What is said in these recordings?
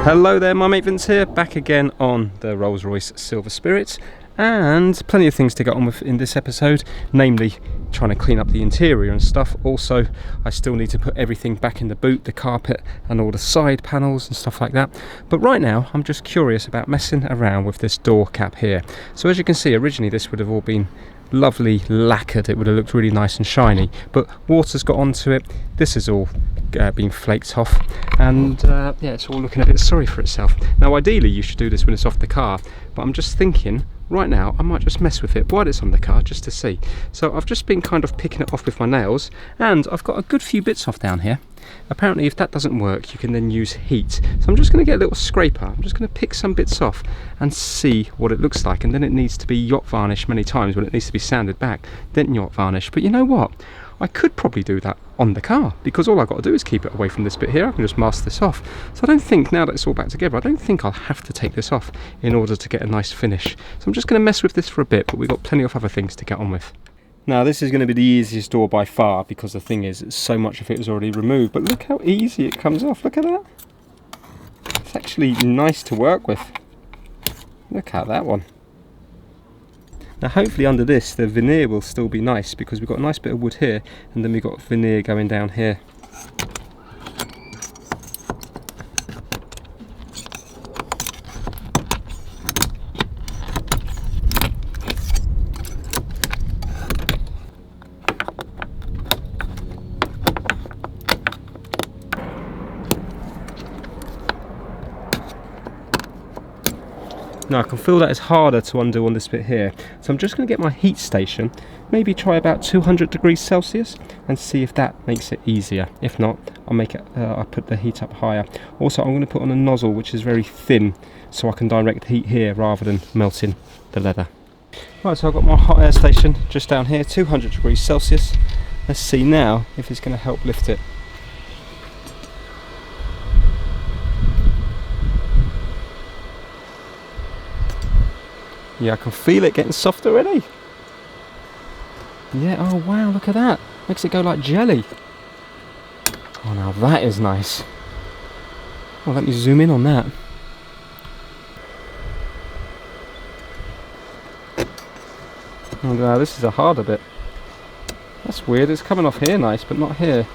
Hello there, my mate Vince here, back again on the Rolls Royce Silver Spirit, and plenty of things to get on with in this episode, namely trying to clean up the interior and stuff. Also, I still need to put everything back in the boot, the carpet and all the side panels and stuff like that. But right now, I'm just curious about messing around with this door cap here. So as you can see, originally this would have all been lovely lacquered, it would have looked really nice and shiny, but water's got onto it. This is all been flaked off, and yeah, it's all looking a bit sorry for itself. Now ideally you should do this when it's off the car, but I'm just thinking right now I might just mess with it while it's on the car just to see. So I've just been kind of picking it off with my nails, and I've got a good few bits off down here. Apparently if that doesn't work you can then use heat, so I'm just going to get a little scraper. I'm just going to pick some bits off and see what it looks like, and then it needs to be yacht varnish many times when it needs to be sanded back, then yacht varnish. But you know what, I could probably do that on the car, because all I've got to do is keep it away from this bit here. I can just mask this off. So I don't think, now that it's all back together, I don't think I'll have to take this off in order to get a nice finish. So I'm just going to mess with this for a bit, but we've got plenty of other things to get on with. Now this is going to be the easiest door by far, because the thing is, so much of it is already removed, but look how easy it comes off. Look at that. It's actually nice to work with. Look at that one. Now hopefully under this the veneer will still be nice, because we've got a nice bit of wood here and then we've got veneer going down here. Now I can feel that it's harder to undo on this bit here, so I'm just going to get my heat station, maybe try about 200 degrees Celsius and see if that makes it easier. If not, I'll make it. I'll put the heat up higher. Also, I'm going to put on a nozzle which is very thin, so I can direct heat here rather than melting the leather. Right, so I've got my hot air station just down here, 200 degrees Celsius. Let's see now if it's going to help lift it. Yeah, I can feel it getting soft already. Yeah, oh wow, look at that. Makes it go like jelly. Oh, now that is nice. Oh, let me zoom in on that. Oh, wow, this is a harder bit. That's weird, it's coming off here nice, but not here.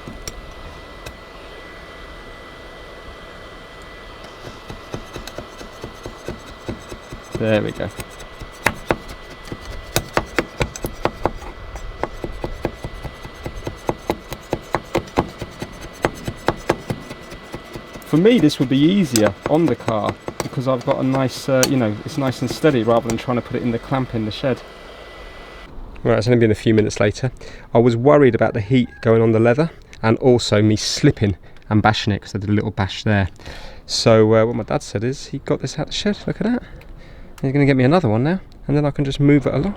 There we go. For me this would be easier on the car, because I've got a nice, you know, it's nice and steady rather than trying to put it in the clamp in the shed. Right, it's only been a few minutes later. I was worried about the heat going on the leather and also me slipping and bashing it, because I did a little bash there. So what my dad said is he got this out the shed, look at that. He's going to get me another one now, and then I can just move it along.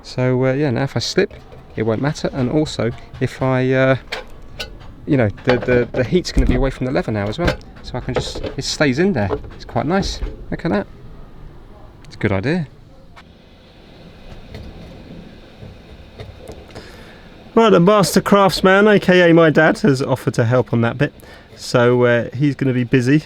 So yeah, now if I slip it won't matter, and also if I you know, the heat's going to be away from the leather now as well, so I can just, it stays in there. It's quite nice. Look at that. It's a good idea. Right, the master craftsman, aka my dad, has offered to help on that bit, so he's going to be busy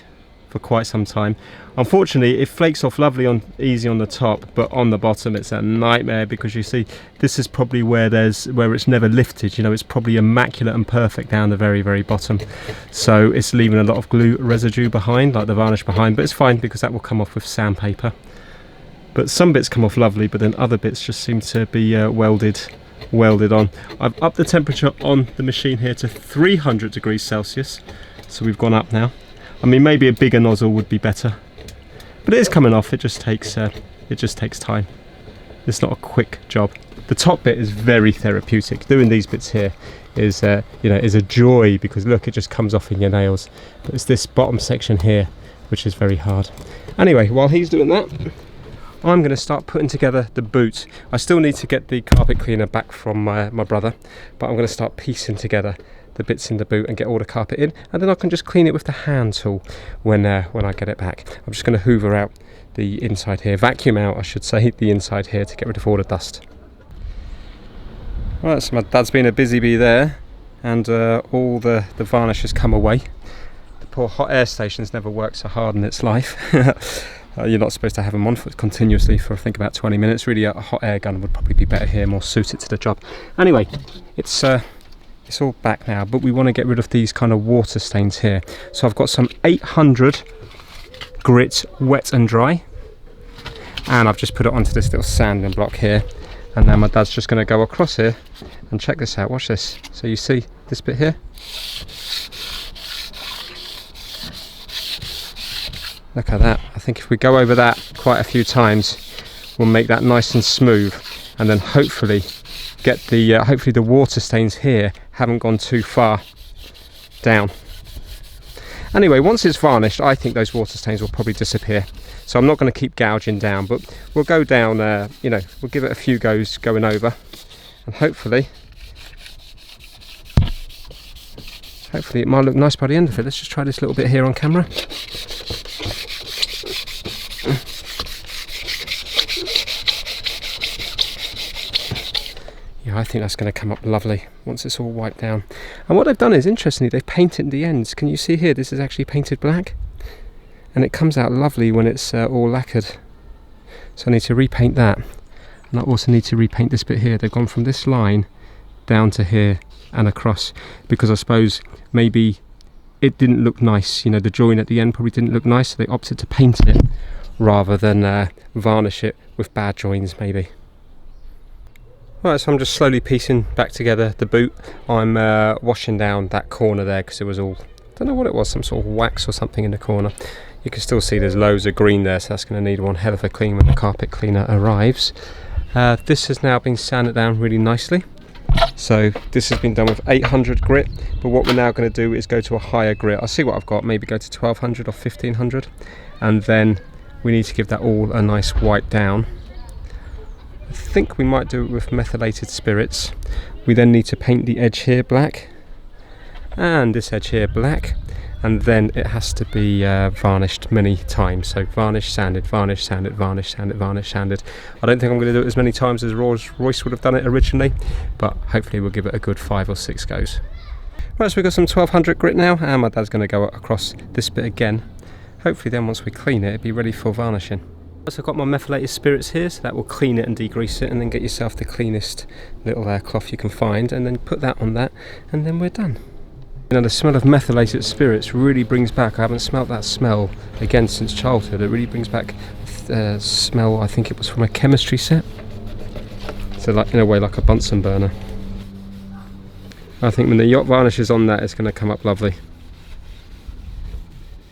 for quite some time. Unfortunately, it flakes off lovely on easy on the top, but on the bottom it's a nightmare, because you see this is probably where it's never lifted. You know, it's probably immaculate and perfect down the very, very bottom, so it's leaving a lot of glue residue behind, like the varnish behind, but it's fine because that will come off with sandpaper. But some bits come off lovely, but then other bits just seem to be welded on. I've upped the temperature on the machine here to 300 degrees Celsius, so we've gone up now. I mean, maybe a bigger nozzle would be better, but it is coming off. It just takes time. It's not a quick job. The top bit is very therapeutic. Doing these bits here is you know, is a joy, because look, it just comes off in your nails. But it's this bottom section here which is very hard. Anyway, while he's doing that, I'm going to start putting together the boot. I still need to get the carpet cleaner back from my brother, but I'm going to start piecing together the bits in the boot and get all the carpet in, and then I can just clean it with the hand tool when I get it back. I'm just going to hoover out the inside here, vacuum out I should say, the inside here, to get rid of all the dust. Right, so my dad's been a busy bee there, and all the varnish has come away. The poor hot air station's never worked so hard in its life. You're not supposed to have them on continuously for I think about 20 minutes. Really, a hot air gun would probably be better here, more suited to the job. Anyway, it's all back now, but we want to get rid of these kind of water stains here. So I've got some 800 grit wet and dry, and I've just put it onto this little sanding block here, and now my dad's just going to go across here and check this out. Watch this. So you see this bit here? Look at that. I think if we go over that quite a few times, we'll make that nice and smooth, and then hopefully get the hopefully the water stains here haven't gone too far down. Anyway, once it's varnished, I think those water stains will probably disappear. So I'm not going to keep gouging down, but we'll go down, you know, we'll give it a few goes going over, and hopefully it might look nice by the end of it. Let's just try this little bit here on camera. Yeah, I think that's going to come up lovely once it's all wiped down. And what they've done is, interestingly, they've painted the ends. Can you see here? This is actually painted black, and it comes out lovely when it's all lacquered. So I need to repaint that, and I also need to repaint this bit here. They've gone from this line down to here and across, because I suppose maybe it didn't look nice. You know, the join at the end probably didn't look nice, so they opted to paint it rather than varnish it with bad joins maybe. Right, so I'm just slowly piecing back together the boot. I'm washing down that corner there because it was all, I don't know what it was, some sort of wax or something in the corner. You can still see there's loads of green there, so that's going to need one hell of a clean when the carpet cleaner arrives. This has now been sanded down really nicely. So this has been done with 800 grit, but what we're now going to do is go to a higher grit. I'll see what I've got, maybe go to 1200 or 1500, and then we need to give that all a nice wipe down. I think we might do it with methylated spirits. We then need to paint the edge here black, and this edge here black, and then it has to be varnished many times. So varnish, sanded, varnish, sanded, varnish, sanded, varnish, sanded. I don't think I'm going to do it as many times as Rolls Royce would have done it originally, but hopefully we'll give it a good 5 or 6 goes. Right, so we've got some 1200 grit now, and my dad's going to go across this bit again. Hopefully then once we clean it, it'll be ready for varnishing. So I've got my methylated spirits here, so that will clean it and degrease it, and then get yourself the cleanest little cloth you can find, and then put that on that, and then we're done. You know, the smell of methylated spirits really brings back, I haven't smelt that smell again since childhood, it really brings back the smell, I think it was from a chemistry set. So like, in a way, like a Bunsen burner. I think when the yacht varnish is on that, it's going to come up lovely.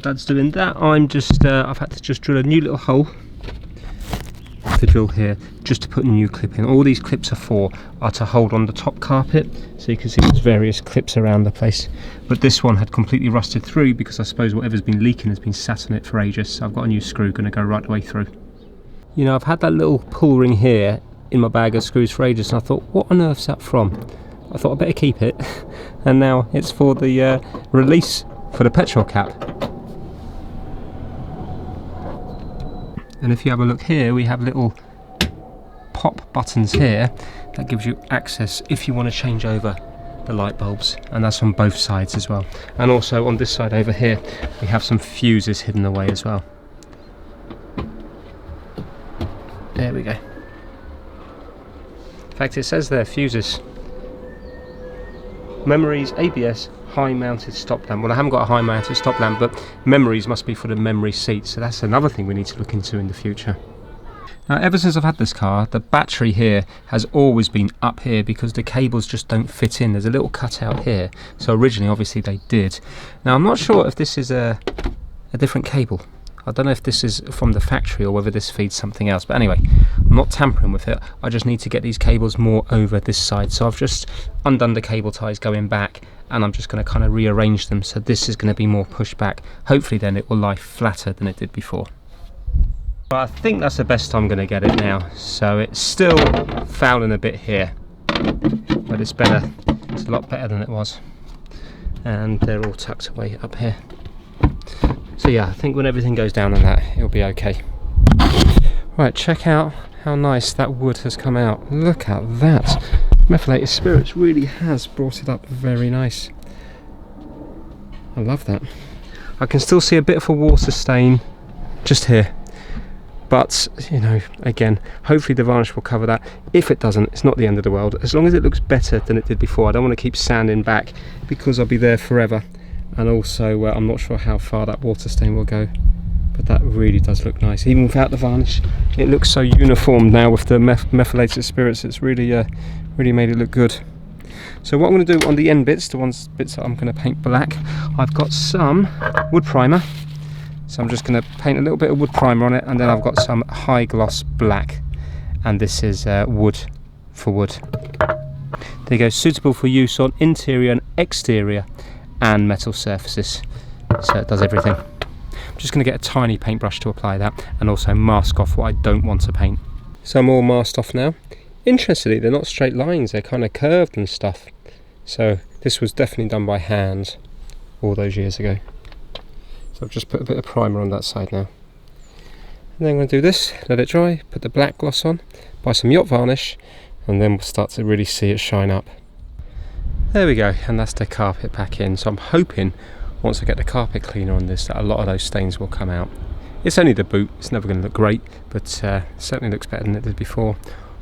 Dad's doing that. I'm just, I've had to just drill a new little hole to drill here, just to put a new clip in. All these clips are to hold on the top carpet, so you can see there's various clips around the place. But this one had completely rusted through because I suppose whatever's been leaking has been sat on it for ages. So I've got a new screw, going to go right the way through. You know, I've had that little pull ring here in my bag of screws for ages, and I thought, what on earth's that from? I thought I'd better keep it, and now it's for the release for the petrol cap. And if you have a look here, we have little pop buttons here that gives you access if you want to change over the light bulbs, and that's on both sides as well. And also on this side over here, we have some fuses hidden away as well. There we go. In fact, it says there, fuses. Memories, ABS, high mounted stop lamp. Well, I haven't got a high mounted stop lamp, but memories must be for the memory seat, so that's another thing we need to look into in the future. Now, ever since I've had this car, the battery here has always been up here because the cables just don't fit in. There's a little cutout here, so originally obviously they did. Now I'm not sure if this is a different cable. I don't know if this is from the factory or whether this feeds something else, but anyway, I'm not tampering with it. I just need to get these cables more over this side, so I've just undone the cable ties going back, and I'm just going to kind of rearrange them so this is going to be more pushed back. Hopefully then it will lie flatter than it did before. But I think that's the best I'm going to get it now. So it's still fouling a bit here, but it's better. It's a lot better than it was, and they're all tucked away up here. So yeah, I think when everything goes down on that, it'll be okay. Right, check out how nice that wood has come out. Look at that. Methylated spirits really has brought it up very nice. I love that. I can still see a bit of a water stain just here, but you know, again, hopefully the varnish will cover that. If it doesn't, it's not the end of the world. As long as it looks better than it did before. I don't want to keep sanding back because I'll be there forever, and also I'm not sure how far that water stain will go, but that really does look nice. Even without the varnish, it looks so uniform now with the methylated spirits. It's really really made it look good. So what I'm going to do on the end bits, the bits that I'm going to paint black, I've got some wood primer. So I'm just going to paint a little bit of wood primer on it, and then I've got some high gloss black, and this is wood for wood. There you go, suitable for use on interior and exterior and metal surfaces. So it does everything. I'm just going to get a tiny paintbrush to apply that, and also mask off what I don't want to paint. So I'm all masked off now. Interestingly, they're not straight lines, they're kind of curved and stuff. So this was definitely done by hand all those years ago. So I've just put a bit of primer on that side now. And then I'm going to do this, let it dry, put the black gloss on, buy some yacht varnish, and then we'll start to really see it shine up. There we go, and that's the carpet back in. So I'm hoping once I get the carpet cleaner on this that a lot of those stains will come out. It's only the boot, it's never going to look great, but certainly looks better than it did before.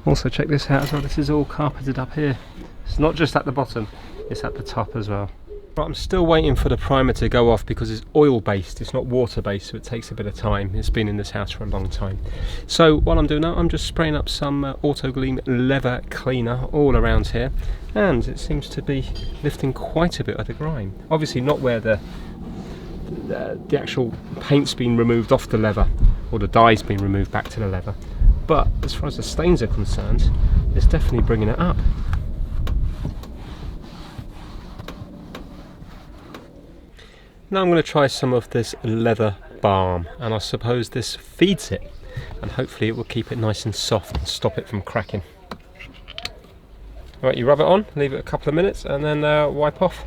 Also check this out as well, this is all carpeted up here. It's not just at the bottom, it's at the top as well. Right, I'm still waiting for the primer to go off because it's oil based, it's not water based, so it takes a bit of time. It's been in this house for a long time. So what I'm doing now, I'm just spraying up some Auto Gleam leather cleaner all around here, and it seems to be lifting quite a bit of the grime. Obviously not where the actual paint's been removed off the leather, or the dye's been removed back to the leather, but as far as the stains are concerned, it's definitely bringing it up. Now I'm going to try some of this leather balm, and I suppose this feeds it, and hopefully it will keep it nice and soft and stop it from cracking. Right, you rub it on, leave it a couple of minutes, and then wipe off.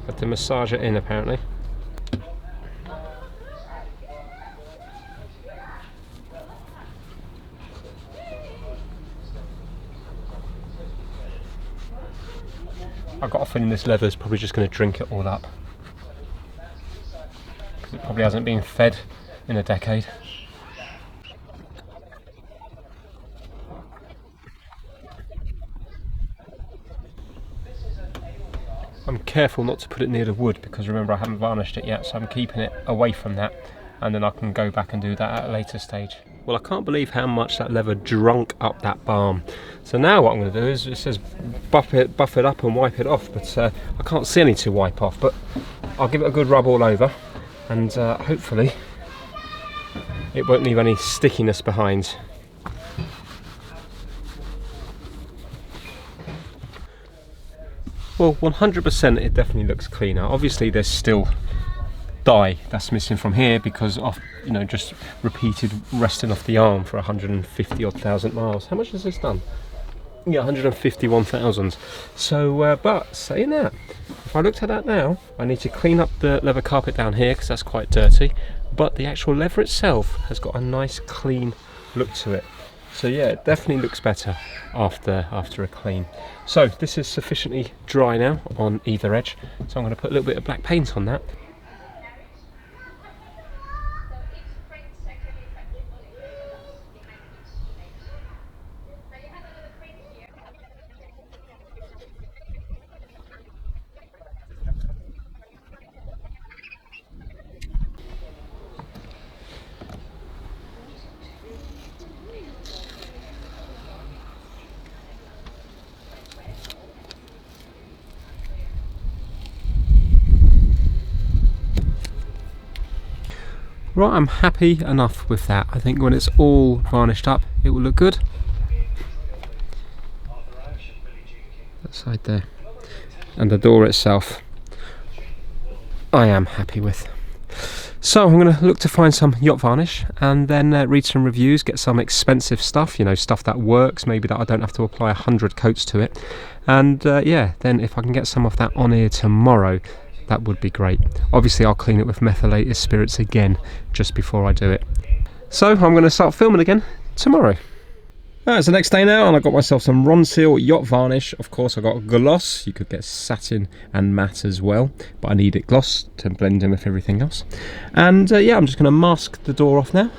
Have to massage it in apparently. I've got a feeling this leather is probably just going to drink it all up. It probably hasn't been fed in a decade. I'm careful not to put it near the wood because remember I haven't varnished it yet, so I'm keeping it away from that, and then I can go back and do that at a later stage. Well, I can't believe how much that leather drunk up that balm. So now what I'm going to do is, it says buff it up and wipe it off, but I can't see any to wipe off, but I'll give it a good rub all over, and hopefully it won't leave any stickiness behind. Well, 100% it definitely looks cleaner. Obviously there's still dye that's missing from here because of, you know, just repeated resting off the arm for 150 odd thousand miles. How much has this done? Yeah, 151,000. So, but saying that, if I looked at that now, I need to clean up the leather carpet down here because that's quite dirty, but the actual leather itself has got a nice clean look to it. So yeah, it definitely looks better after a clean. So this is sufficiently dry now on either edge, so I'm going to put a little bit of black paint on that. Right, I'm happy enough with that. I think when it's all varnished up, it will look good. That side there. And the door itself, I am happy with. So I'm going to look to find some yacht varnish and then read some reviews, get some expensive stuff, you know, stuff that works, maybe that I don't have to apply 100 coats to it. And yeah, then if I can get some of that on here tomorrow, that would be great. Obviously I'll clean it with methylated spirits again just before I do it. So I'm going to start filming again tomorrow. It's the next day now, and I got myself some Ronseal yacht varnish. Of course, I got gloss. You could get satin and matte as well, but I need it gloss to blend in with everything else. And yeah, I'm just going to mask the door off now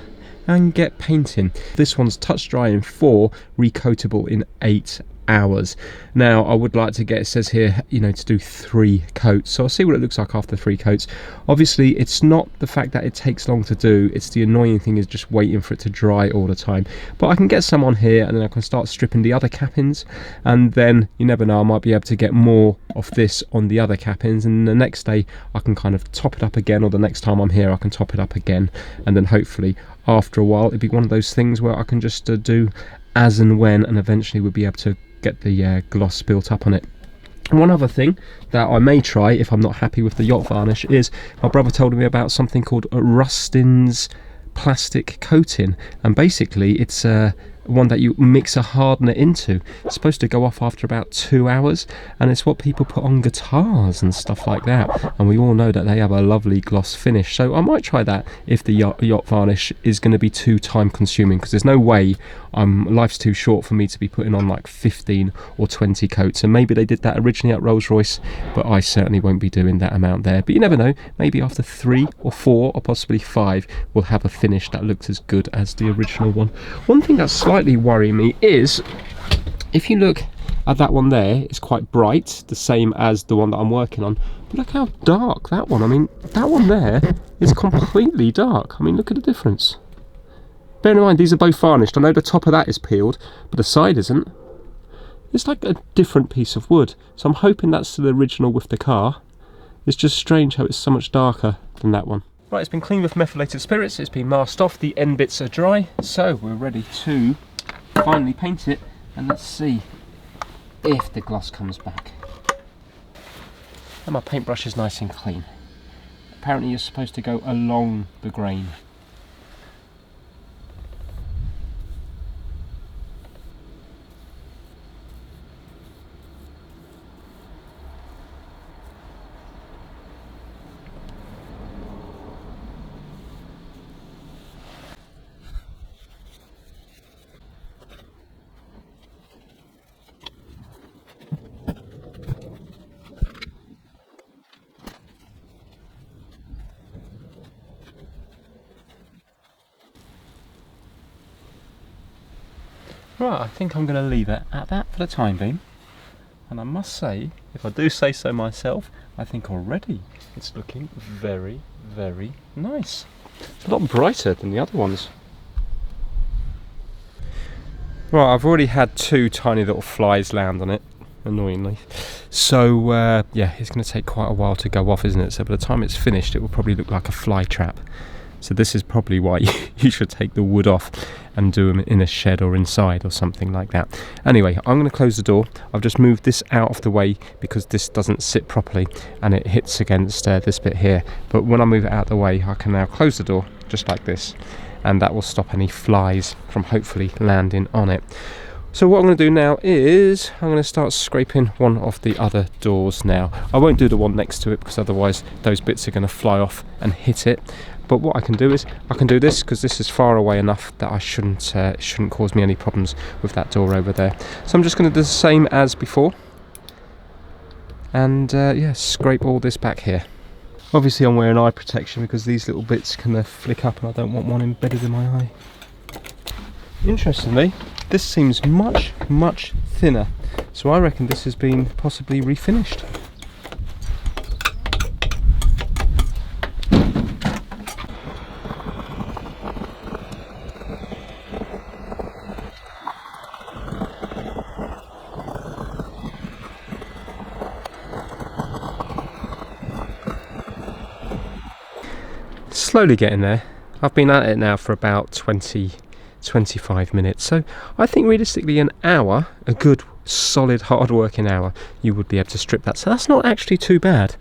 and get painting. This one's touch dry in 4, recoatable in 8 hours. Now I would like to get, it says here, you know, to do 3 coats, so I'll see what it looks like after 3 coats. Obviously it's not the fact that it takes long to do, it's the annoying thing is just waiting for it to dry all the time. But I can get some on here, and then I can start stripping the other cap-ins, and then you never know, I might be able to get more of this on the other cap-ins, and the next day I can kind of top it up again, or the next time I'm here I can top it up again, and then hopefully after a while it'd be one of those things where I can just do as and when, and eventually we'll be able to get the gloss built up on it. One other thing that I may try if I'm not happy with the yacht varnish is, my brother told me about something called Rustin's plastic coating, and basically it's one that you mix a hardener into. It's supposed to go off after about 2 hours, and it's what people put on guitars and stuff like that, and we all know that they have a lovely gloss finish. So I might try that if the yacht varnish is going to be too time consuming, because there's no way, life's too short for me to be putting on like 15 or 20 coats, and maybe they did that originally at Rolls Royce, but I certainly won't be doing that amount there. But you never know, maybe after 3 or 4 or possibly 5 we'll have a finish that looks as good as the original one. One thing that's slightly worrying me is, if you look at that one there, it's quite bright, the same as the one that I'm working on, but look how dark that one, I mean that one there is completely dark. I mean look at the difference. Bear in mind these are both varnished. I know the top of that is peeled, but the side isn't. It's like a different piece of wood, so I'm hoping that's the original with the car. It's just strange how it's so much darker than that one. Right, it's been cleaned with methylated spirits, it's been masked off, the end bits are dry, so we're ready to finally paint it, and let's see if the gloss comes back. And my paintbrush is nice and clean. Apparently you're supposed to go along the grain. Right, I think I'm going to leave it at that for the time being, and I must say, if I do say so myself, I think already it's looking very, very nice. It's a lot brighter than the other ones. Right, I've already had 2 tiny little flies land on it, annoyingly. So yeah, it's going to take quite a while to go off, isn't it? So by the time it's finished, it will probably look like a fly trap. So this is probably why you should take the wood off and do them in a shed or inside or something like that. Anyway, I'm going to close the door. I've just moved this out of the way because this doesn't sit properly and it hits against this bit here. But when I move it out of the way, I can now close the door just like this, and that will stop any flies from hopefully landing on it. So what I'm going to do now is I'm going to start scraping one of the other doors now. I won't do the one next to it because otherwise those bits are going to fly off and hit it. But what I can do is I can do this because this is far away enough that I shouldn't cause me any problems with that door over there. So I'm just going to do the same as before, and yeah, scrape all this back here. Obviously I'm wearing eye protection because these little bits can flick up, and I don't want one embedded in my eye. Interestingly, this seems much, much thinner, so I reckon this has been possibly refinished. Slowly getting there. I've been at it now for about 20-25 minutes, so I think realistically an hour, a good solid hard working hour, you would be able to strip that, so that's not actually too bad.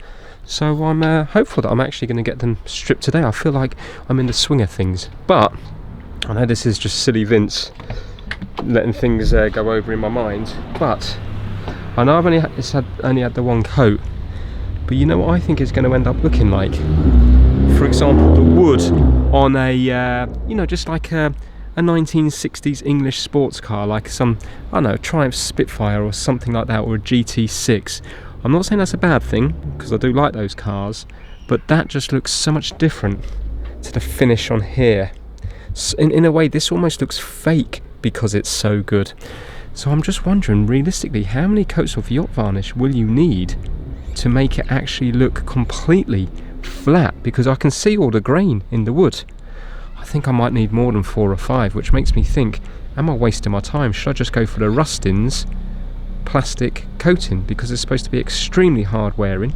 So I'm hopeful that I'm actually going to get them stripped today. I feel like I'm in the swing of things, but I know this is just silly Vince letting things go over in my mind, but I know I've only had the one coat, but you know what I think it's going to end up looking like? For example, the wood on a, you know, just like a a 1960s English sports car, like some, I don't know, Triumph Spitfire or something like that, or a GT6. I'm not saying that's a bad thing, because I do like those cars, but that just looks so much different to the finish on here. In a way, this almost looks fake because it's so good. So I'm just wondering, realistically, how many coats of yacht varnish will you need to make it actually look completely flat? Because I can see all the grain in the wood. I think I might need more than 4 or 5, which makes me think, am I wasting my time? Should I just go for the Rustins plastic coating, because it's supposed to be extremely hard wearing,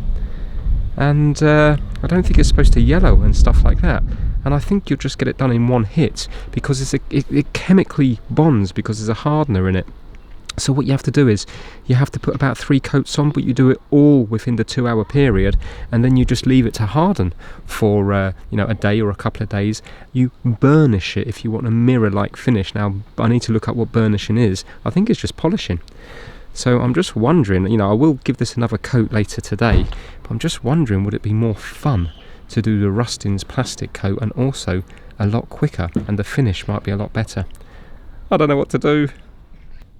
and I don't think it's supposed to yellow and stuff like that, and I think you'll just get it done in one hit, because it chemically bonds because there's a hardener in it. So what you have to do is you have to put about 3 coats on, but you do it all within the 2-hour period, and then you just leave it to harden for a day or a couple of days. You burnish it if you want a mirror-like finish. Now I need to look up what burnishing is. I think it's just polishing. So I'm just wondering, I will give this another coat later today, but I'm just wondering, would it be more fun to do the Rustins plastic coat and also a lot quicker, and the finish might be a lot better? I don't know what to do.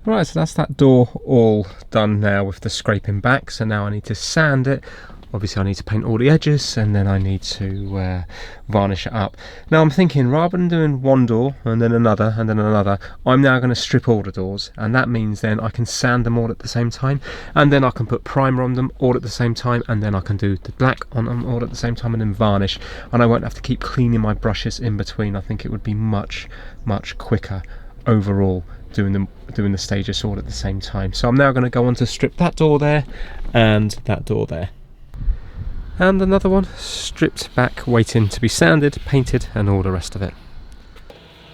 Right, so that's that door all done now with the scraping back. So now I need to sand it. Obviously I need to paint all the edges, and then I need to varnish it up. Now I'm thinking, rather than doing one door and then another and then another, I'm now going to strip all the doors, and that means then I can sand them all at the same time, and then I can put primer on them all at the same time, and then I can do the black on them all at the same time, and then varnish, and I won't have to keep cleaning my brushes in between. I think it would be much quicker overall doing the stages all at the same time. So I'm now going to go on to strip that door there and that door there, and another one stripped back, waiting to be sanded, painted, and all the rest of it.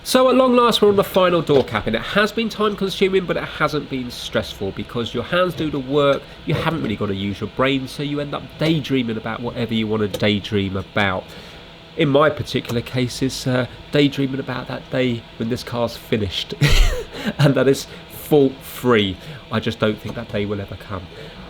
So at long last we're on the final door cap, and it has been time consuming, but it hasn't been stressful, because your hands do the work. You haven't really got to use your brain, so you end up daydreaming about whatever you want to daydream about. In my particular case, is daydreaming about that day when this car's finished and that it's fault-free. I just don't think that day will ever come.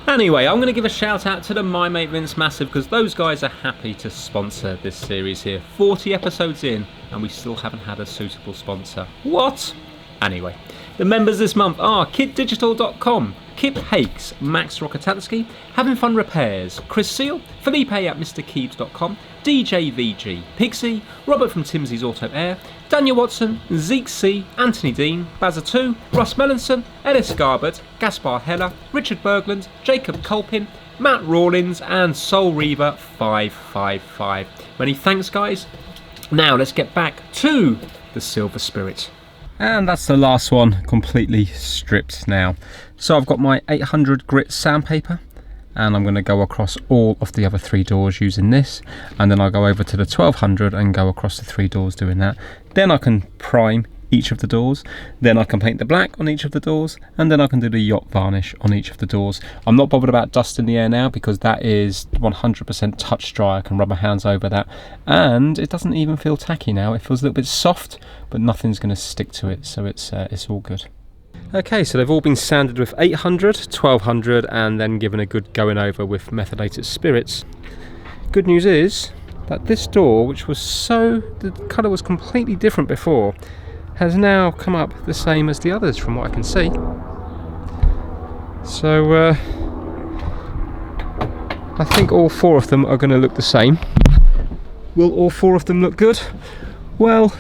Anyway, I'm going to give a shout out to the My Mate Vince Massive, because those guys are happy to sponsor this series here. 40 episodes in and we still haven't had a suitable sponsor. What? Anyway, the members this month are kitdigital.com, Kip Hakes, Max Rokotansky, Having Fun Repairs, Chris Seal, Felipe at MrKeebs.com, DJ VG, Pixie, Robert from Timsey's Auto Air, Daniel Watson, Zeke C, Anthony Dean, Bazza2, Russ Mellinson, Ellis Garbett, Gaspar Heller, Richard Bergland, Jacob Culpin, Matt Rawlins, and Soul Reaver 555. Many thanks, guys. Now let's get back to the Silver Spirit. And that's the last one completely stripped now. So I've got my 800 grit sandpaper, and I'm going to go across all of the other 3 doors using this, and then I'll go over to the 1200 and go across the 3 doors doing that. Then I can prime each of the doors, then I can paint the black on each of the doors, and then I can do the yacht varnish on each of the doors. I'm not bothered about dust in the air now, because that is 100% touch dry. I can rub my hands over that, and it doesn't even feel tacky now. It feels a little bit soft, but nothing's going to stick to it, so it's all good. Okay, so they've all been sanded with 800, 1200, and then given a good going over with methylated spirits. Good news is that this door, which was the colour was completely different before, has now come up the same as the others from what I can see. So I think all 4 of them are going to look the same. Will all 4 of them look good? Well,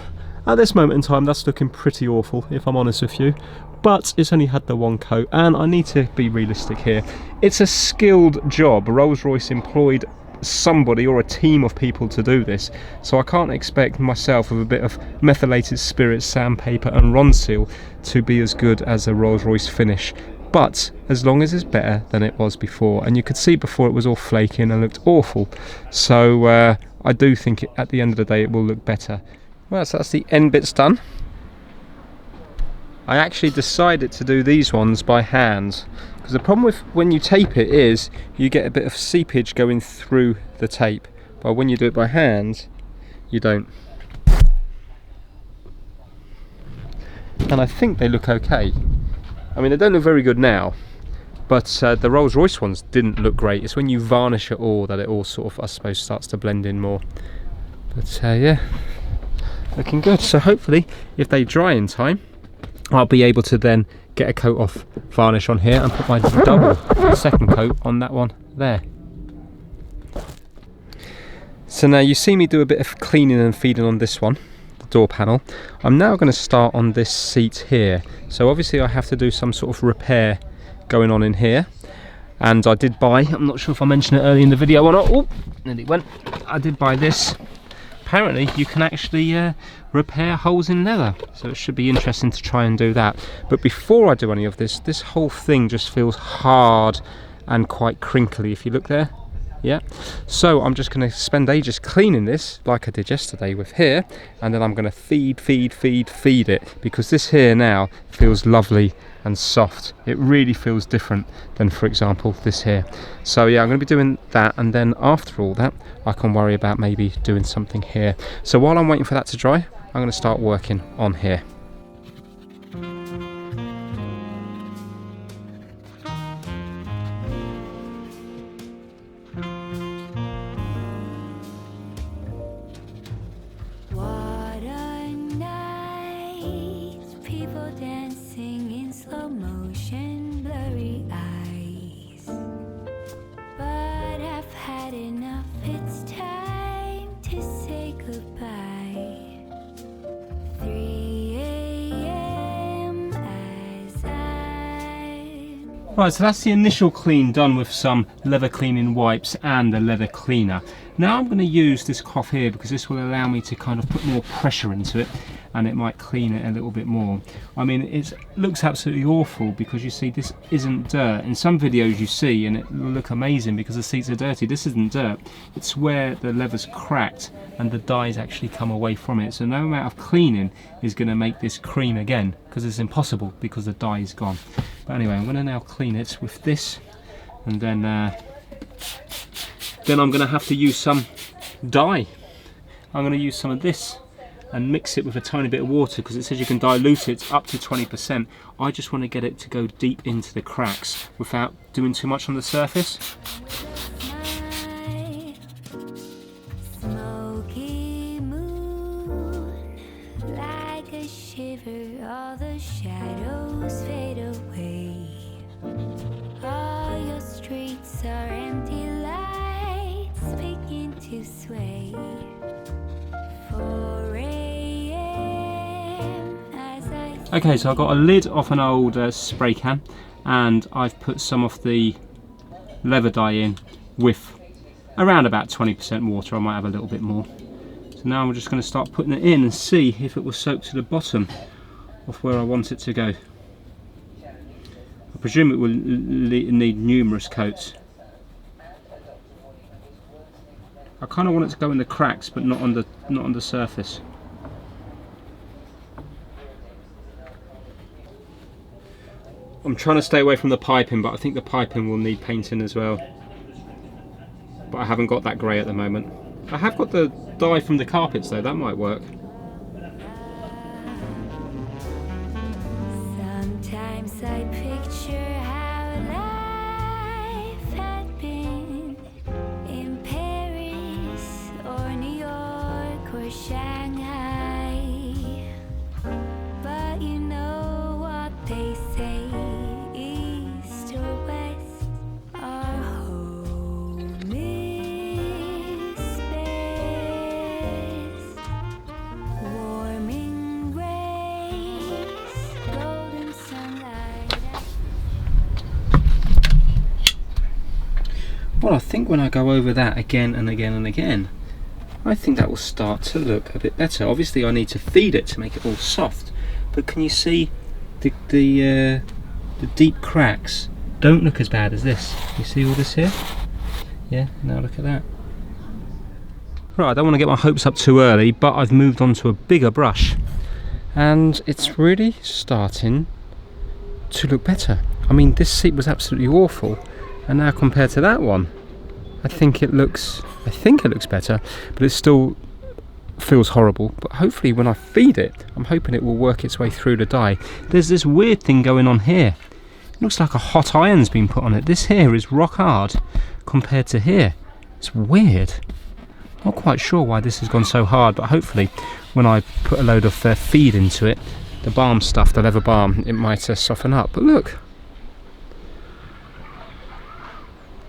at this moment in time that's looking pretty awful, if I'm honest with you, but it's only had the 1 coat, and I need to be realistic here. It's a skilled job. Rolls Royce employed somebody or a team of people to do this, so I can't expect myself with a bit of methylated spirit, sandpaper and Ronseal to be as good as a Rolls Royce finish, but as long as it's better than it was before. And you could see before it was all flaking and looked awful, so I do think at the end of the day it will look better. Well, so that's the end bits done. I actually decided to do these ones by hand, because the problem with when you tape it is you get a bit of seepage going through the tape, but when you do it by hand you don't. And I think they look okay. I mean, they don't look very good now, but the Rolls Royce ones didn't look great. It's when you varnish it all that it all sort of, I suppose, starts to blend in more. But yeah, looking good. So hopefully if they dry in time, I'll be able to then get a coat of varnish on here and put my double second coat on that one there. So now you see me do a bit of cleaning and feeding on this one, the door panel. I'm now going to start on this seat here. So obviously I have to do some sort of repair going on in here. And I did buy, I'm not sure if I mentioned it early in the video or not. Oh, nearly went. I did buy this. Apparently you can actually repair holes in leather, so it should be interesting to try and do that. But before I do any of this, this whole thing just feels hard and quite crinkly. If you look there, yeah. So I'm just going to spend ages cleaning this like I did yesterday with here, and then I'm going to feed it, because this here now feels lovely and soft. It really feels different than, for example, this here. So yeah, I'm going to be doing that, and then after all that I can worry about maybe doing something here. So while I'm waiting for that to dry, I'm going to start working on here. Right, so that's the initial clean done with some leather cleaning wipes and a leather cleaner. Now I'm going to use this cloth here because this will allow me to kind of put more pressure into it, and it might clean it a little bit more. I mean, it looks absolutely awful because you see this isn't dirt. In some videos you see, and it will look amazing because the seats are dirty. This isn't dirt. It's where the leather's cracked and the dye's actually come away from it. So no amount of cleaning is going to make this cream again, because it's impossible because the dye is gone. But anyway, I'm going to now clean it with this, and then I'm going to have to use some dye. I'm going to use some of this and mix it with a tiny bit of water, because it says you can dilute it up to 20%. I just want to get it to go deep into the cracks without doing too much on the surface. All the shadows fade away. All your streets are empty lights begin to sway. 4 a.m. as I... Okay, so I've got a lid off an old spray can, and I've put some of the leather dye in with around about 20% water. I might have a little bit more. So now I'm just going to start putting it in and see if it will soak to the bottom of where I want it to go. I presume it will need numerous coats. I kind of want it to go in the cracks, but not on the surface. I'm trying to stay away from the piping, but I think the piping will need painting as well. But I haven't got that grey at the moment. I have got the dye from the carpets though, that might work. Sometimes I picture how life had been in Paris or New York or Shanghai. But you know what they say, east or west, our home is best. Warming rays, golden sunlight. Well, I think when I go over that again and again and again, I think that will start to look a bit better. Obviously I need to feed it to make it all soft, but can you see the deep cracks don't look as bad as this? You see all this here? Yeah, now look at that. Right, I don't want to get my hopes up too early, but I've moved on to a bigger brush, and it's really starting to look better. I mean, this seat was absolutely awful, and now compared to that one, I think it looks better, but it still feels horrible. But hopefully when I feed it, I'm hoping it will work its way through the dye. There's this weird thing going on here. It looks like a hot iron's been put on it. This here is rock hard compared to here. It's weird. Not quite sure why this has gone so hard, but hopefully when I put a load of feed into it, the balm stuff, the leather balm, it might soften up. But look,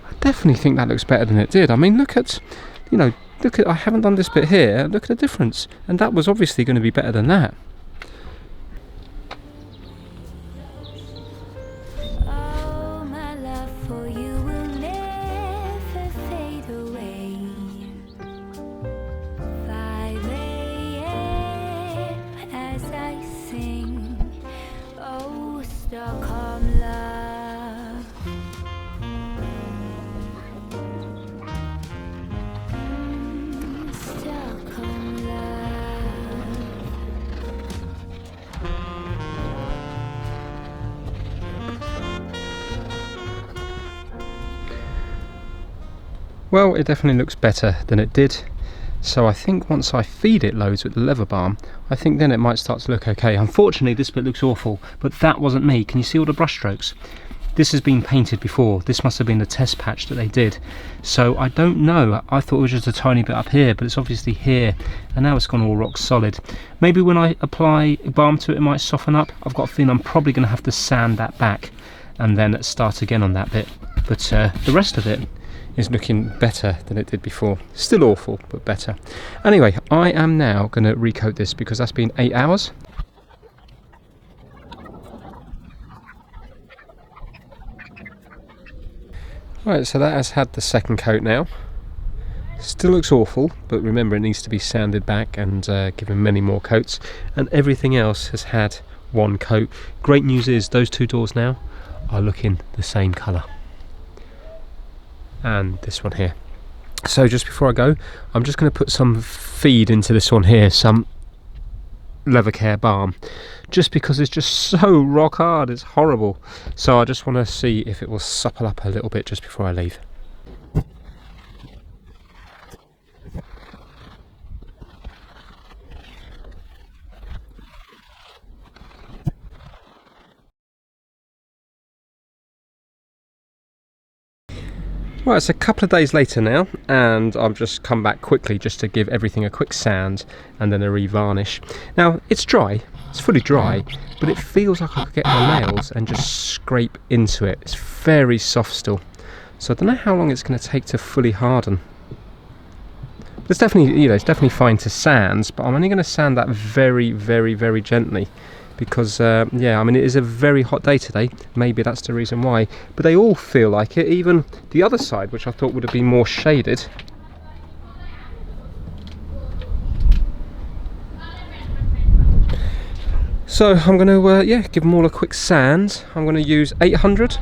I definitely think that looks better than it did. I mean, look at, I haven't done this bit here, look at the difference. And that was obviously going to be better than that. Oh, my love for you will never fade away. 5 a.m. as I sing, oh, Stockholm love. Stockholm love. Well, it definitely looks better than it did. So I think once I feed it loads with the leather balm, I think then it might start to look okay. Unfortunately, this bit looks awful, but that wasn't me. Can you see all the brush strokes? This has been painted before. This must have been the test patch that they did. So I don't know. I thought it was just a tiny bit up here, but it's obviously here. And now it's gone all rock solid. Maybe when I apply balm to it, it might soften up. I've got a feeling I'm probably going to have to sand that back and then start again on that bit. But the rest of it is looking better than it did before. Still awful, but better. Anyway, I am now going to recoat this because that's been 8 hours. Right, so that has had the second coat now. Still looks awful, but remember it needs to be sanded back and given many more coats. And everything else has had one coat. Great news is those two doors now are looking the same colour. And this one here. So just before I go, I'm just going to put some feed into this one here, some leather care balm, just because it's just so rock hard, it's horrible. So I just want to see if it will supple up a little bit just before I leave. Right, it's a couple of days later now, and I've just come back quickly just to give everything a quick sand and then a re-varnish. Now, it's dry, it's fully dry, but it feels like I could get my nails and just scrape into it. It's very soft still, so I don't know how long it's going to take to fully harden. But it's definitely, it's definitely fine to sand, but I'm only going to sand that very, very, very gently. Because, yeah, I mean, it is a very hot day today. Maybe that's the reason why. But they all feel like it. Even the other side, which I thought would have been more shaded. So I'm going to, give them all a quick sand. I'm going to use 800,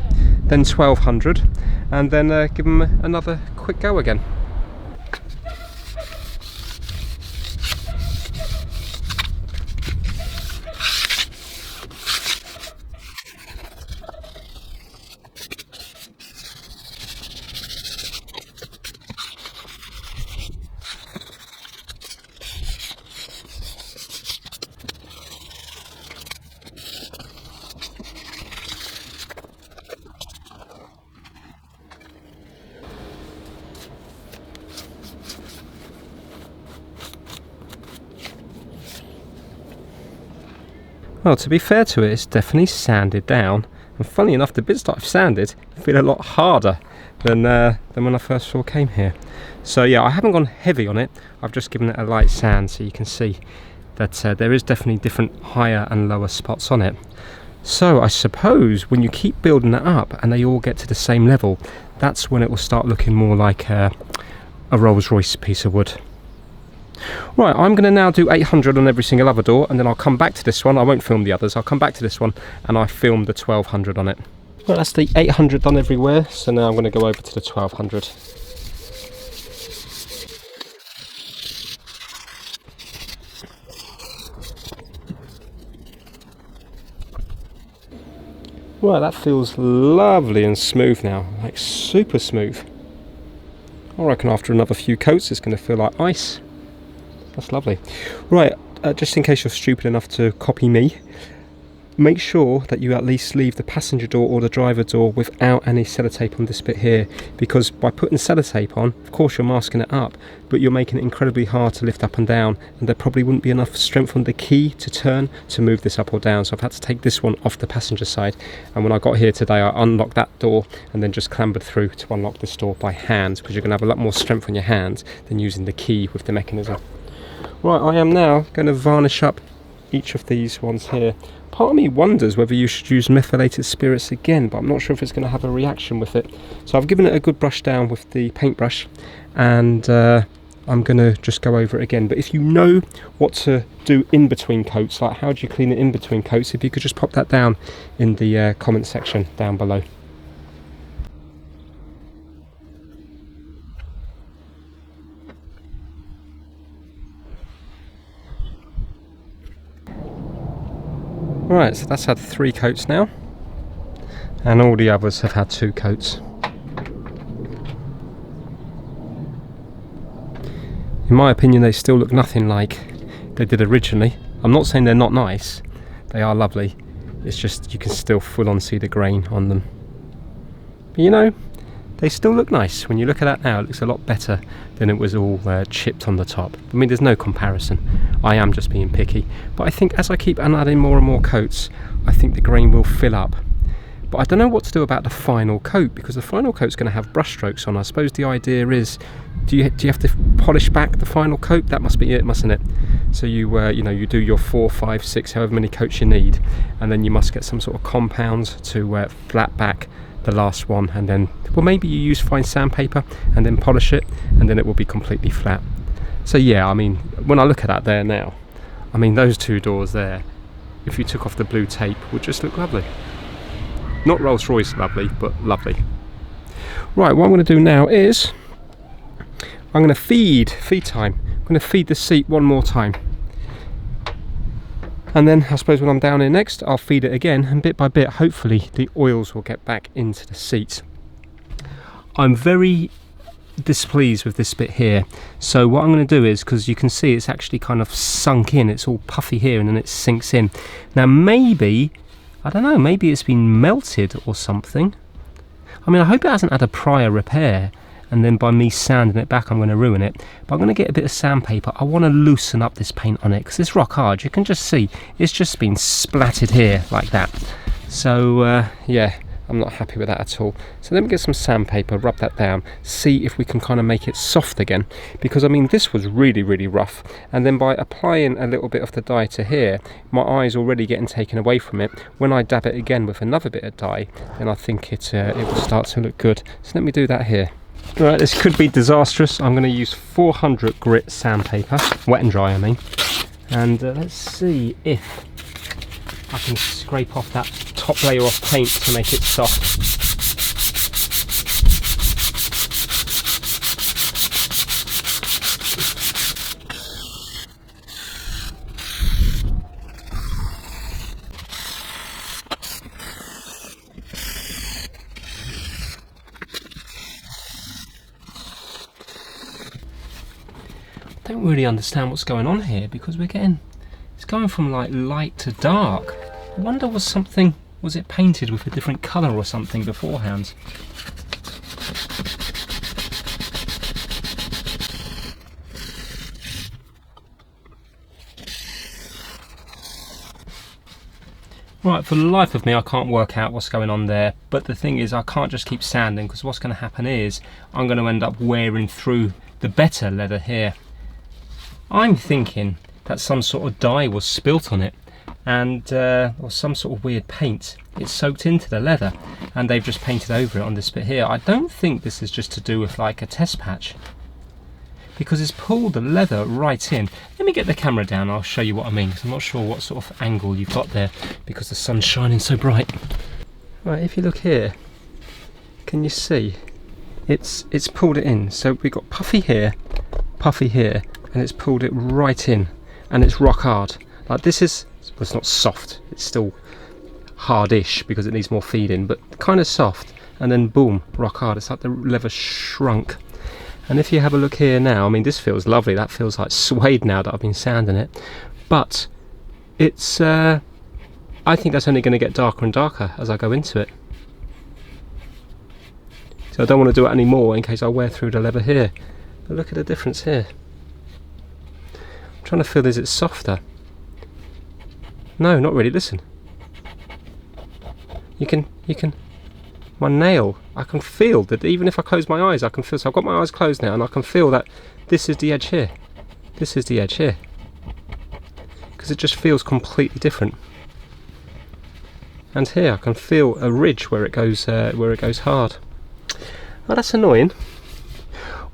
then 1200, and then give them another quick go again. Well, to be fair to it, it's definitely sanded down. And funny enough, the bits that I've sanded feel a lot harder than when I first came here. So yeah, I haven't gone heavy on it. I've just given it a light sand, so you can see that there is definitely different higher and lower spots on it. So I suppose when you keep building it up and they all get to the same level, that's when it will start looking more like a Rolls Royce piece of wood. Right, I'm going to now do 800 on every single other door, and then I'll come back to this one. I won't film the others. I'll come back to this one and I film the 1200 on it. Well, that's the 800 done everywhere, so now I'm going to go over to the 1200. Well, that feels lovely and smooth now, like super smooth. I reckon after another few coats it's going to feel like ice. That's lovely. Right, just in case you're stupid enough to copy me, make sure that you at least leave the passenger door or the driver door without any sellotape on this bit here, because by putting sellotape on, of course you're masking it up, but you're making it incredibly hard to lift up and down, and there probably wouldn't be enough strength on the key to turn to move this up or down. So I've had to take this one off the passenger side, and when I got here today I unlocked that door and then just clambered through to unlock this door by hand, because you're going to have a lot more strength on your hand than using the key with the mechanism. Right, I am now going to varnish up each of these ones here. Part of me wonders whether you should use methylated spirits again, but I'm not sure if it's going to have a reaction with it. So I've given it a good brush down with the paintbrush, and I'm going to just go over it again. But if you know what to do in between coats, like how do you clean it in between coats, if you could just pop that down in the comment section down below. Right, so that's had 3 coats now, and all the others have had 2 coats. In my opinion, they still look nothing like they did originally. I'm not saying they're not nice, they are lovely, it's just you can still full on see the grain on them. But you know, they still look nice. When you look at that now, it looks a lot better than it was all chipped on the top. I mean, there's no comparison. I am just being picky. But I think as I keep adding more and more coats, I think the grain will fill up. But I don't know what to do about the final coat, because the final coat's going to have brush strokes on. I suppose the idea is, do you have to polish back the final coat? That must be it, mustn't it? So you know, you do your 4, 5, 6, however many coats you need, and then you must get some sort of compound to flat back the last one, and then, well, maybe you use fine sandpaper and then polish it, and then it will be completely flat. So yeah, I mean, when I look at that there now, I mean, those 2 doors there, if you took off the blue tape, would just look lovely. Not Rolls Royce lovely, but lovely. Right, what I'm going to do now is I'm going to feed time. I'm going to feed the seat one more time. And then I suppose when I'm down here next, I'll feed it again, and bit by bit, hopefully the oils will get back into the seat. I'm very displeased with this bit here. So what I'm going to do is, because you can see it's actually kind of sunk in, it's all puffy here and then it sinks in. Now maybe, I don't know, maybe it's been melted or something. I mean, I hope it hasn't had a prior repair, and then by me sanding it back I'm going to ruin it. But I'm going to get a bit of sandpaper. I want to loosen up this paint on it, because it's rock hard. You can just see it's just been splattered here like that. So yeah, I'm not happy with that at all. So let me get some sandpaper, rub that down, see if we can kind of make it soft again, because I mean, this was really rough, and then by applying a little bit of the dye to here, my eye's already getting taken away from it. When I dab it again with another bit of dye, then I think it will start to look good. So let me do that here. Right, this could be disastrous. I'm going to use 400 grit sandpaper, wet and dry I mean, and let's see if I can scrape off that top layer of paint to make it soft. I don't really understand what's going on here, because it's going from like light to dark. I wonder was it painted with a different colour or something beforehand? Right, for the life of me I can't work out what's going on there, but the thing is I can't just keep sanding, because what's going to happen is I'm going to end up wearing through the better leather here. I'm thinking that some sort of dye was spilt on it, and or some sort of weird paint. It's soaked into the leather and they've just painted over it on this bit here. I don't think this is just to do with like a test patch, because it's pulled the leather right in. Let me get the camera down, I'll show you what I mean, because I'm not sure what sort of angle you've got there because the sun's shining so bright. Right, if you look here, can you see? It's pulled it in. So we've got puffy here, and it's pulled it right in, and it's rock hard. Like this is, well, it's not soft, it's still hardish because it needs more feeding, but kind of soft, and then boom, rock hard. It's like the leather shrunk. And if you have a look here now, I mean, this feels lovely. That feels like suede now that I've been sanding it, but it's I think that's only going to get darker and darker as I go into it. So I don't want to do it anymore in case I wear through the leather here. But look at the difference here. I'm trying to feel, is it softer? No, not really, listen. You can, my nail, I can feel that even if I close my eyes, I can feel, so I've got my eyes closed now and I can feel that this is the edge here. This is the edge here. Because it just feels completely different. And here I can feel a ridge where it goes hard. Oh, that's annoying.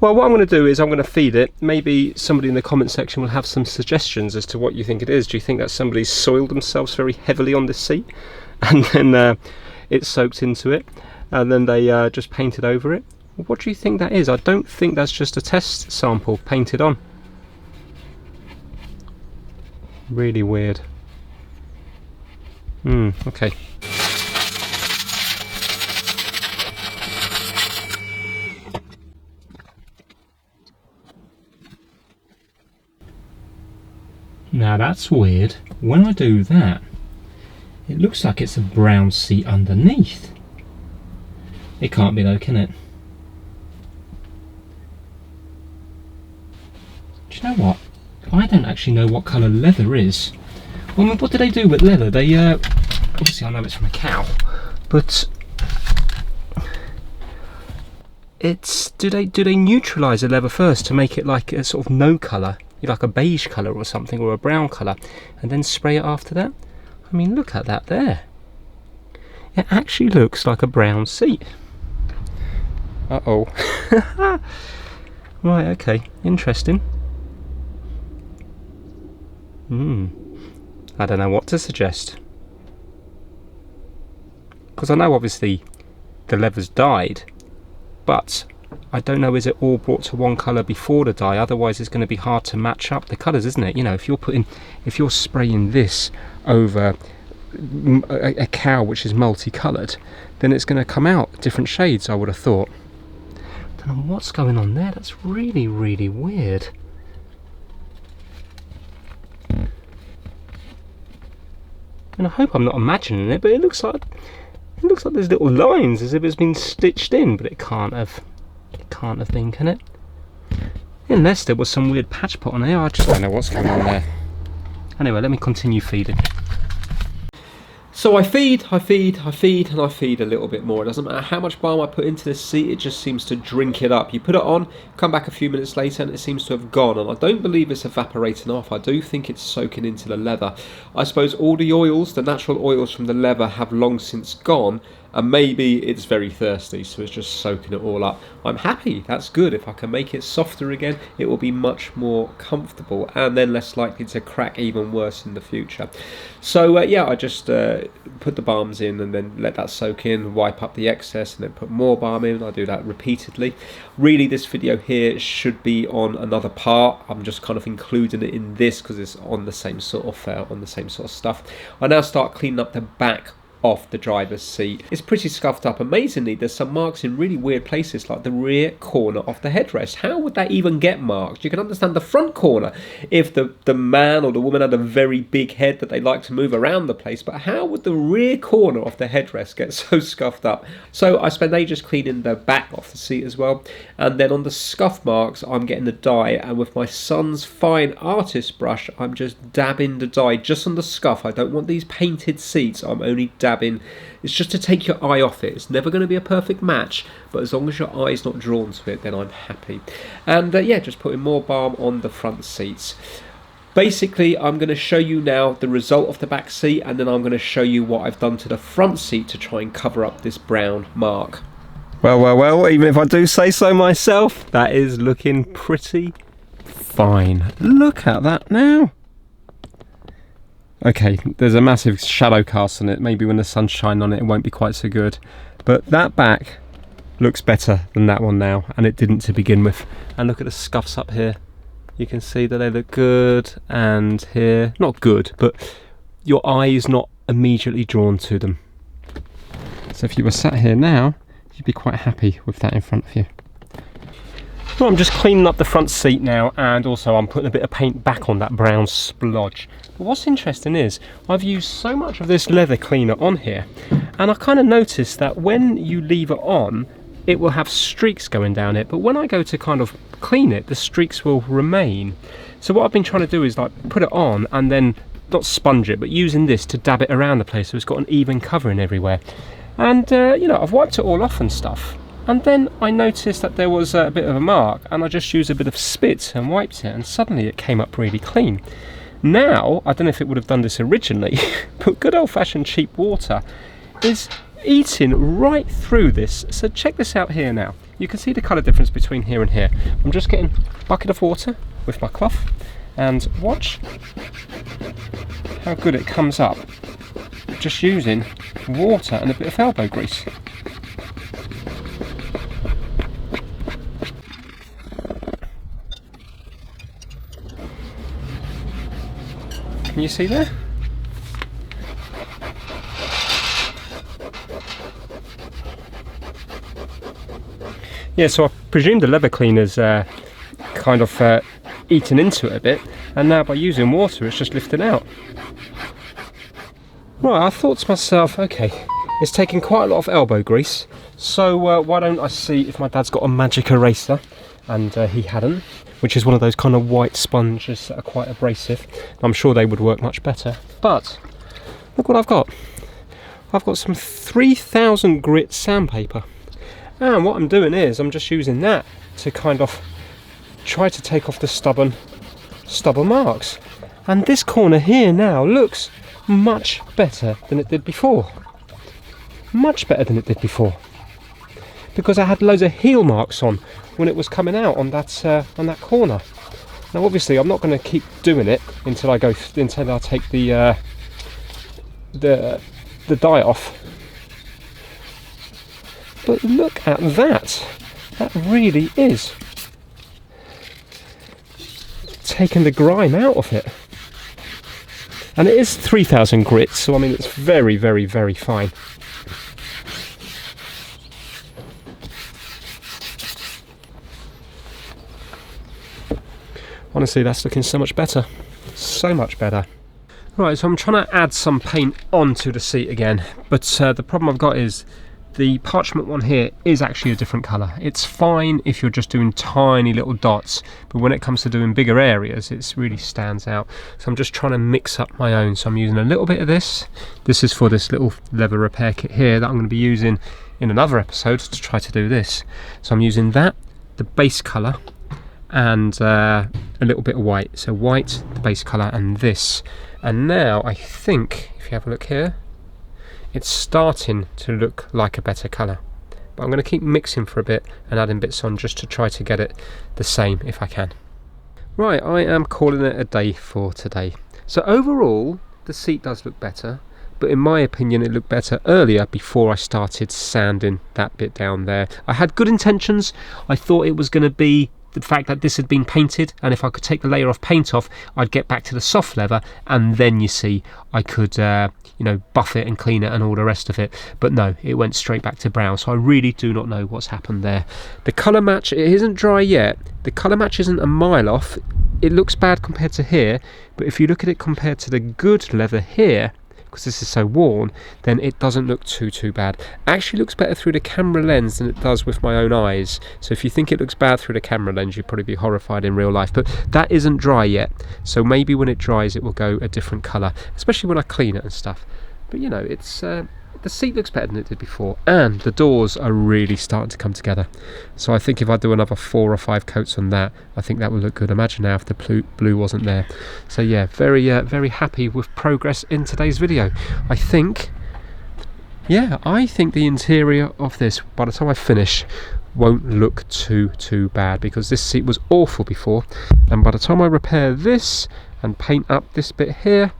Well, what I'm going to do is I'm going to feed it. Maybe somebody in the comment section will have some suggestions as to what you think it is. Do you think that somebody's soiled themselves very heavily on this seat and then it's soaked into it and then they just painted over it? What do you think that is? I don't think that's just a test sample painted on. Really weird. Okay. Now that's weird. When I do that, it looks like it's a brown seat underneath. It can't be though, can it? Do you know what? I don't actually know what colour leather is. Well, I mean, what do they do with leather? They, obviously I know it's from a cow, but do they neutralise the leather first to make it like a sort of no colour? Like a beige colour or something, or a brown colour, and then spray it after that? I mean, look at that there. It actually looks like a brown seat. Uh-oh. Right, okay, interesting. I don't know what to suggest. Because I know obviously the leather's dyed, but I don't know, is it all brought to one colour before the dye? Otherwise it's going to be hard to match up the colours, isn't it? You know, if you're spraying this over a cow which is multicoloured, then it's going to come out different shades, I would have thought. I don't know what's going on there. That's really, really weird. And I hope I'm not imagining it, but it looks like there's little lines as if it's been stitched in, but it can't have been, can it? Unless there was some weird patch put on here. I just don't know what's going on there. Anyway, let me continue feeding. So I feed, and I feed a little bit more. It doesn't matter how much balm I put into this seat, it just seems to drink it up. You put it on, come back a few minutes later, and it seems to have gone. And I don't believe it's evaporating off. I do think it's soaking into the leather. I suppose all the oils, the natural oils from the leather, have long since gone, and maybe it's very thirsty, so it's just soaking it all up. I'm happy, that's good. If I can make it softer again, it will be much more comfortable and then less likely to crack even worse in the future. So yeah, I just put the balms in and then let that soak in, wipe up the excess, and then put more balm in. I do that repeatedly. Really, this video here should be on another part. I'm just kind of including it in this because it's on the same sort of stuff. I now start cleaning up the back off the driver's seat. It's pretty scuffed up. Amazingly, there's some marks in really weird places, like the rear corner of the headrest. How would that even get marked? You can understand the front corner if the man or the woman had a very big head that they like to move around the place, but how would the rear corner of the headrest get so scuffed up? So I spend ages cleaning the back off the seat as well, and then on the scuff marks I'm getting the dye, and with my son's fine artist brush I'm just dabbing the dye just on the scuff. I don't want these painted seats, I'm only dabbing. It's just to take your eye off it. It's never going to be a perfect match, but as long as your eye's not drawn to it, then I'm happy. And yeah, just putting more balm on the front seats. Basically, I'm going to show you now the result of the back seat, and then I'm going to show you what I've done to the front seat to try and cover up this brown mark. Well, even if I do say so myself, that is looking pretty fine. Look at that now. Okay, there's a massive shadow cast on it. Maybe when the sun's shining on it, it won't be quite so good. But that back looks better than that one now, and it didn't to begin with. And look at the scuffs up here. You can see that they look good, and here, not good, but your eye is not immediately drawn to them. So if you were sat here now, you'd be quite happy with that in front of you. Well, I'm just cleaning up the front seat now, and also I'm putting a bit of paint back on that brown splodge. But what's interesting is I've used so much of this leather cleaner on here, and I kind of noticed that when you leave it on, it will have streaks going down it, but when I go to kind of clean it, the streaks will remain. So what I've been trying to do is like put it on and then not sponge it, but using this to dab it around the place so it's got an even covering everywhere. And you know, I've wiped it all off and stuff, and then I noticed that there was a bit of a mark, and I just used a bit of spit and wiped it, and suddenly it came up really clean. Now, I don't know if it would have done this originally, but good old-fashioned cheap water is eating right through this. So check this out here now. You can see the colour difference between here and here. I'm just getting a bucket of water with my cloth, and watch how good it comes up just using water and a bit of elbow grease. Can you see there? Yeah, so I presume the leather cleaner's kind of eaten into it a bit, and now by using water it's just lifted out. Right, I thought to myself, okay, it's taking quite a lot of elbow grease, so why don't I see if my dad's got a magic eraser, and he hadn't, which is one of those kind of white sponges that are quite abrasive. I'm sure they would work much better, but look what I've got. I've got some 3000 grit sandpaper, and what I'm doing is I'm just using that to kind of try to take off the stubborn marks, and this corner here now looks much better than it did before. Much better than it did before, because I had loads of heel marks on when it was coming out on that corner. Now obviously I'm not going to keep doing it until I take the dye off, but look at that. That really is taking the grime out of it. And it is 3000 grit, so I mean it's very, very, very fine. Honestly, that's looking so much better. So much better. Right, so I'm trying to add some paint onto the seat again, but the problem I've got is the parchment one here is actually a different colour. It's fine if you're just doing tiny little dots, but when it comes to doing bigger areas, it really stands out. So I'm just trying to mix up my own. So I'm using a little bit of this. This is for this little leather repair kit here that I'm going to be using in another episode to try to do this. So I'm using that, the base colour, and a little bit of white. So white, the base colour, and this. And now I think, if you have a look here, it's starting to look like a better colour, but I'm going to keep mixing for a bit and adding bits on just to try to get it the same if I can. Right, I am calling it a day for today. So overall the seat does look better, but in my opinion it looked better earlier before I started sanding that bit down there. I had good intentions. I thought it was going to be the fact that this had been painted, and if I could take the layer of paint off, I'd get back to the soft leather, and then you see I could you know, buff it and clean it and all the rest of it. But no, it went straight back to brown, so I really do not know what's happened there. The colour match, it isn't dry yet. The colour match isn't a mile off. It looks bad compared to here, but if you look at it compared to the good leather here, because this is so worn, then it doesn't look too bad. It actually looks better through the camera lens than it does with my own eyes. So if you think it looks bad through the camera lens, you'd probably be horrified in real life. But that isn't dry yet, so maybe when it dries it will go a different colour, especially when I clean it and stuff. But you know, it's the seat looks better than it did before, and the doors are really starting to come together. So I think if I do another 4 or 5 coats on that, I think that will look good. Imagine now if the blue wasn't there. So yeah, very happy with progress in today's video. I think the interior of this, by the time I finish, won't look too bad, because this seat was awful before, and by the time I repair this and paint up this bit here,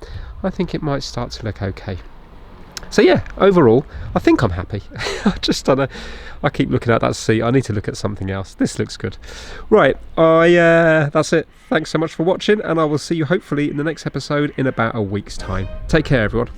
I think it might start to look okay. So yeah, overall, I think I'm happy. I keep looking at that seat. I need to look at something else. This looks good. Right, that's it. Thanks so much for watching, and I will see you hopefully in the next episode in about a week's time. Take care, everyone.